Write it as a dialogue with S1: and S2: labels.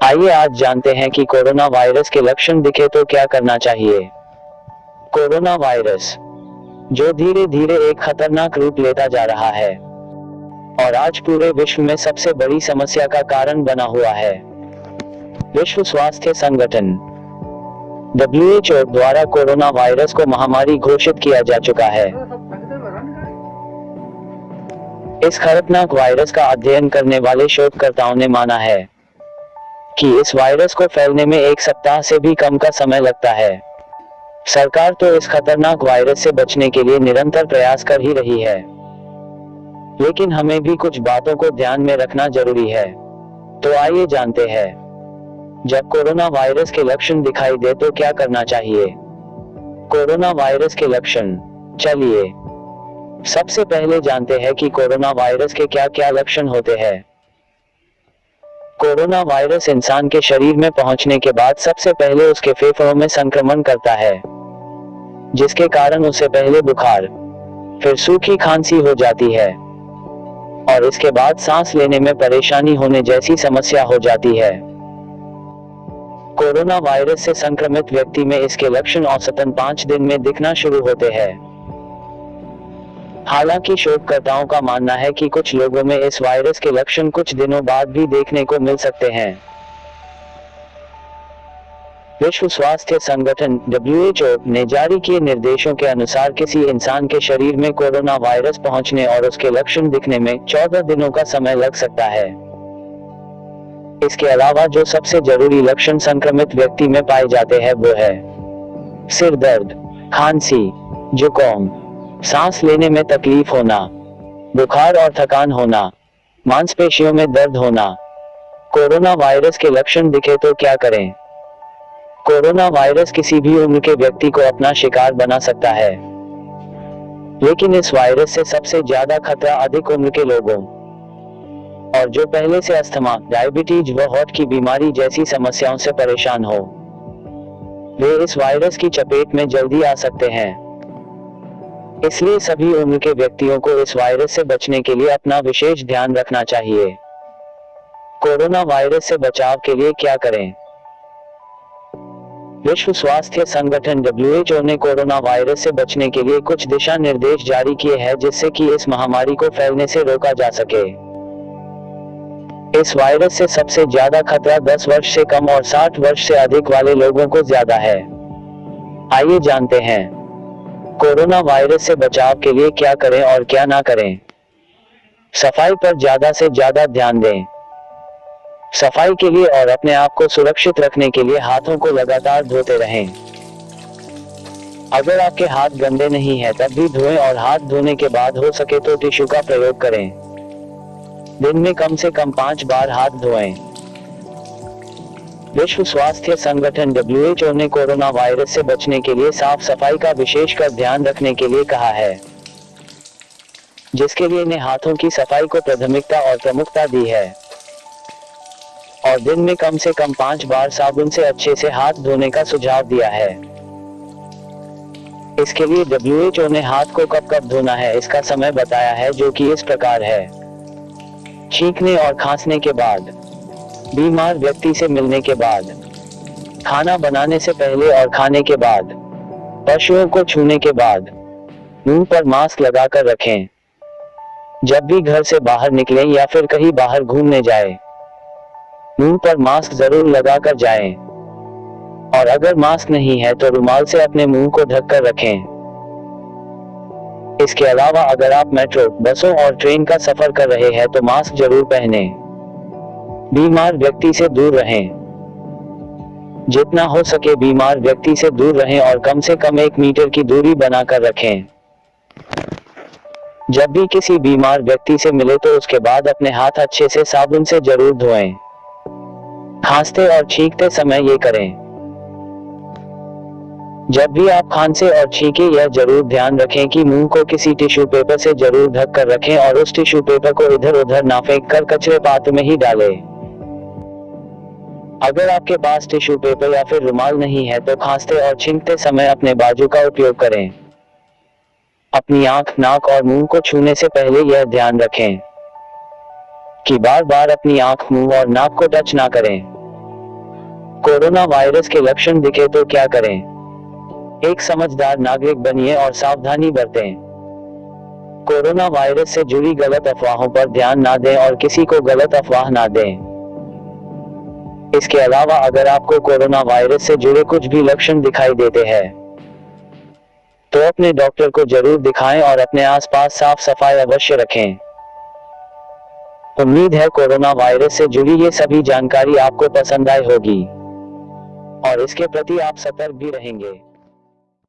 S1: आइए आज जानते हैं कि कोरोना वायरस के लक्षण दिखे तो क्या करना चाहिए। कोरोना वायरस, जो धीरे धीरे एक खतरनाक रूप लेता जा रहा है और आज पूरे विश्व में सबसे बड़ी समस्या का कारण बना हुआ है। विश्व स्वास्थ्य संगठन WHO द्वारा कोरोना वायरस को महामारी घोषित किया जा चुका है। इस खतरनाक वायरस का अध्ययन करने वाले शोधकर्ताओं ने माना है कि इस वायरस को फैलने में 1 सप्ताह से भी कम का समय लगता है। सरकार तो इस खतरनाक वायरस से बचने के लिए निरंतर प्रयास कर ही रही है, लेकिन हमें भी कुछ बातों को ध्यान में रखना जरूरी है। तो आइए जानते हैं, जब कोरोना वायरस के लक्षण दिखाई दे तो क्या करना चाहिए। कोरोना वायरस के लक्षण, चलिए सबसे पहले जानते हैं कि कोरोना वायरस के क्या क्या लक्षण होते हैं। कोरोना वायरस इंसान के शरीर में पहुंचने के बाद सबसे पहले उसके फेफड़ों में संक्रमण करता है, जिसके कारण उसे पहले बुखार, फिर सूखी खांसी हो जाती है और इसके बाद सांस लेने में परेशानी होने जैसी समस्या हो जाती है। कोरोना वायरस से संक्रमित व्यक्ति में इसके लक्षण औसतन 5 दिन में दिखना शुरू होते हैं। हालांकि शोधकर्ताओं का मानना है कि कुछ लोगों में इस वायरस के लक्षण कुछ दिनों बाद भी देखने को मिल सकते हैं। विश्व स्वास्थ्य संगठन WHO ने जारी किए निर्देशों के अनुसार किसी इंसान के शरीर में कोरोना वायरस पहुंचने और उसके लक्षण दिखने में 14 दिनों का समय लग सकता है। इसके अलावा जो सबसे जरूरी लक्षण संक्रमित व्यक्ति में पाए जाते हैं वो है सिर दर्द, खांसी, जुकाम, सांस लेने में तकलीफ होना, बुखार और थकान होना, मांसपेशियों में दर्द होना। कोरोना वायरस के लक्षण दिखे तो क्या करें। कोरोना वायरस किसी भी उम्र के व्यक्ति को अपना शिकार बना सकता है, लेकिन इस वायरस से सबसे ज्यादा खतरा अधिक उम्र के लोगों और जो पहले से अस्थमा, डायबिटीज व हार्ट की बीमारी जैसी समस्याओं से परेशान हो, वे इस वायरस की चपेट में जल्दी आ सकते हैं। इसलिए सभी उम्र के व्यक्तियों को इस वायरस से बचने के लिए अपना विशेष ध्यान रखना चाहिए। कोरोना वायरस से बचाव के लिए क्या करें। विश्व स्वास्थ्य संगठन WHO ने कोरोना वायरस से बचने के लिए कुछ दिशा निर्देश जारी किए हैं, जिससे कि इस महामारी को फैलने से रोका जा सके। इस वायरस से सबसे ज्यादा खतरा 10 वर्ष से कम और 60 वर्ष से अधिक वाले लोगों को ज्यादा है। आइए जानते हैं, कोरोना वायरस से बचाव के लिए क्या करें और क्या ना करें। सफाई पर ज्यादा से ज्यादा ध्यान दें। सफाई के लिए और अपने आप को सुरक्षित रखने के लिए हाथों को लगातार धोते रहें। अगर आपके हाथ गंदे नहीं हैं तब भी धोएं और हाथ धोने के बाद हो सके तो टिश्यू का प्रयोग करें। दिन में कम से कम 5 बार हाथ धोएं। विश्व स्वास्थ्य संगठन WHO ने कोरोना वायरस से बचने के लिए साफ सफाई का विशेषकर ध्यान रखने के लिए कहा है, जिसके लिए ने हाथों की सफाई को प्राथमिकता और प्रमुखता दी है और दिन में कम से कम 5 बार साबुन से अच्छे से हाथ धोने का सुझाव दिया है। इसके लिए WHO ने हाथ को कब कब धोना है इसका समय बताया है, जो कि इस प्रकार है। छींकने और खांसने के बाद, बीमार व्यक्ति से मिलने के बाद, खाना बनाने से पहले और खाने के बाद, पशुओं को छूने के बाद, मुंह पर मास्क लगाकर रखें। जब भी घर से बाहर निकलें या फिर कहीं बाहर घूमने जाएं, मुंह पर मास्क जरूर लगाकर जाएं और अगर मास्क नहीं है तो रुमाल से अपने मुंह को ढककर रखें। इसके अलावा अगर आप मेट्रो, बसों और ट्रेन का सफर कर रहे हैं तो मास्क जरूर पहनें। बीमार व्यक्ति से दूर रहें। जितना हो सके बीमार व्यक्ति से दूर रहें और कम से कम 1 मीटर की दूरी बनाकर रखें। जब भी किसी बीमार व्यक्ति से मिले तो उसके बाद अपने हाथ अच्छे से साबुन से जरूर धोएं। खांसते और छींकते समय ये करें। जब भी आप खांसे और छींके यह जरूर ध्यान रखें कि मुंह को किसी टिश्यू पेपर से जरूर ढक कर रखें और उस टिश्यू पेपर को इधर उधर ना फेंक कर कचरे पात्र में ही डालें। अगर आपके पास टिश्यू पेपर या फिर रुमाल नहीं है तो खांसते और छींकते समय अपने बाजू का उपयोग करें। अपनी आंख, नाक और मुंह को छूने से पहले यह ध्यान रखें कि बार बार अपनी आंख, मुंह और नाक को टच ना करें। कोरोना वायरस के लक्षण दिखे तो क्या करें? एक समझदार नागरिक बनिए और सावधानी बरतें। कोरोना वायरस से जुड़ी गलत अफवाहों पर ध्यान ना दें और किसी को गलत अफवाह ना दें। इसके अलावा अगर आपको कोरोना वायरस से जुड़े कुछ भी लक्षण दिखाई देते हैं तो अपने डॉक्टर को जरूर दिखाएं और अपने आसपास साफ सफाई अवश्य रखें। उम्मीद है कोरोना वायरस से जुड़ी ये सभी जानकारी आपको पसंद आई होगी और इसके प्रति आप सतर्क भी रहेंगे।